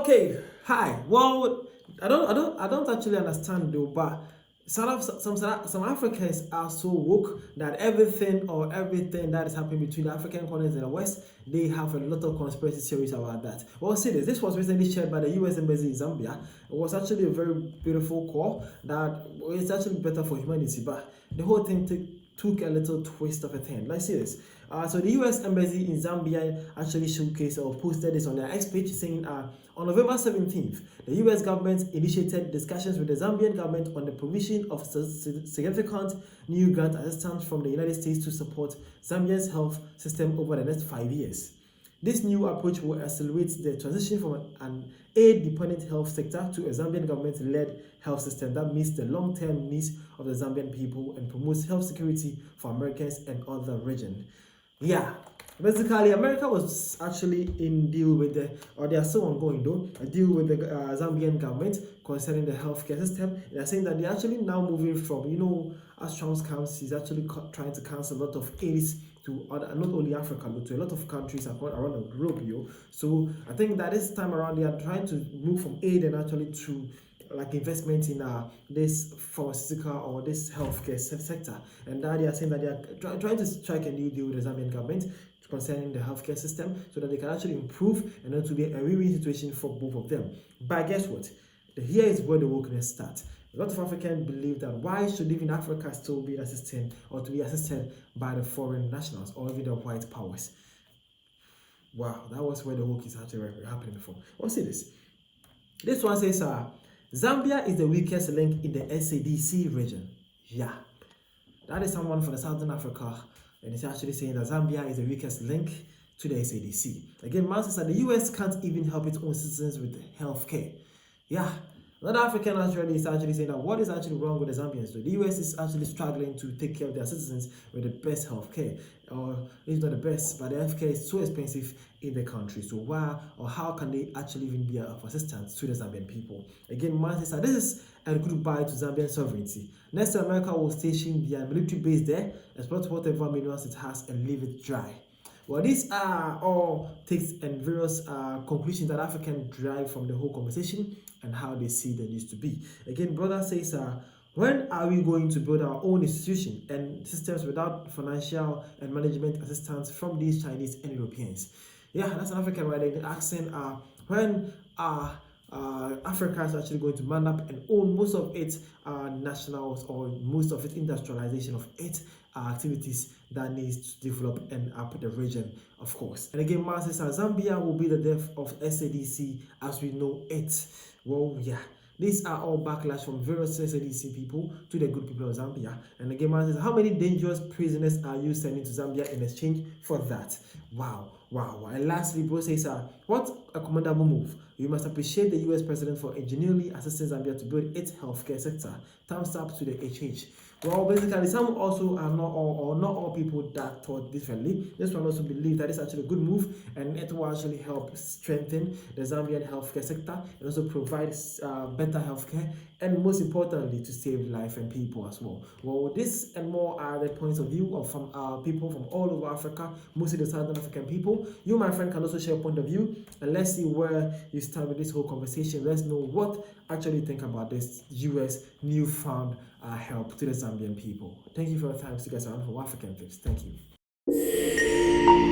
Okay, hi. Well, I don't actually understand though, but some Africans are so woke that everything that is happening between the African continent and the West, they have a lot of conspiracy theories about that. Well, see this. This was recently shared by the U.S. Embassy in Zambia. It was actually a very beautiful call that it's actually better for humanity, but the whole thing took a little twist of a turn. Let's see this. So the U.S. Embassy in Zambia actually showcased or posted this on their X page, saying on November 17th, the U.S. government initiated discussions with the Zambian government on the provision of significant new grant assistance from the United States to support Zambia's health system over the next 5 years. This new approach will accelerate the transition from an aid-dependent health sector to a Zambian government-led health system that meets the long-term needs of the Zambian people and promotes health security for Americans and other regions. Yeah, basically, America was actually in deal with they are still ongoing though, a deal with the Zambian government concerning the healthcare system. They are saying that they're actually now moving from, as Trump comes, he's actually trying to cancel a lot of aids to other, not only Africa, but to a lot of countries around the globe. So I think that this time around, they are trying to move from aid and actually to like investment in this pharmaceutical or this healthcare sector, and that they are saying that they are trying to strike a new deal with the Zambian government concerning the healthcare system so that they can actually improve and not to be a win-win situation for both of them. But guess what? Here is where the wokeness starts. A lot of Africans believe that why should even Africa still be assisted or to be assisted by the foreign nationals or even the white powers? Wow, that was where the woke is actually happening from. What's this? This one says Zambia is the weakest link in the SADC region. Yeah, that is someone from the Southern Africa, and it's actually saying that Zambia is the weakest link to the SADC. Again, man says that the US can't even help its own citizens with healthcare. Yeah, another African actually is actually saying that what is actually wrong with the Zambians? So the US is actually struggling to take care of their citizens with the best healthcare, or it's not the best, but the healthcare is so expensive in the country. So why or how can they actually even be of assistance to the Zambian people? Again, man says that this is a goodbye to Zambian sovereignty. Next, America will station their military base there, exploit whatever minerals it has, and leave it dry. Well, these are all takes and various conclusions that Africans derive from the whole conversation and how they see the news to be. Again, brother says, when are we going to build our own institution and systems without financial and management assistance from these Chinese and Europeans? Yeah, that's an African writer asking when Africa is actually going to man up and own most of its nationals or most of its industrialization of its activities that needs to develop and up the region, of course. And again, man says Zambia will be the death of SADC as we know it. Well, yeah. These are all backlash from various SADC people to the good people of Zambia. And again, man says, how many dangerous prisoners are you sending to Zambia in exchange for that? Wow. And lastly, bro says, what a commendable move. We must appreciate the US president for ingenuity assisting Zambia to build its healthcare sector. Thumbs up to the HH. Well, basically, some also are not all people that thought differently. This one also believe that it's actually a good move and it will actually help strengthen the Zambian healthcare sector and also provide better healthcare and most importantly to save life and people as well. Well, this and more are the points of view of from people from all over Africa, mostly the Southern African people. You, my friend, can also share a point of view and let's see where you stand with this whole conversation. Let's know what actually think about this US newfound help to the Zambian people. Thank you for your time. See you guys around for African Tips. Thank you.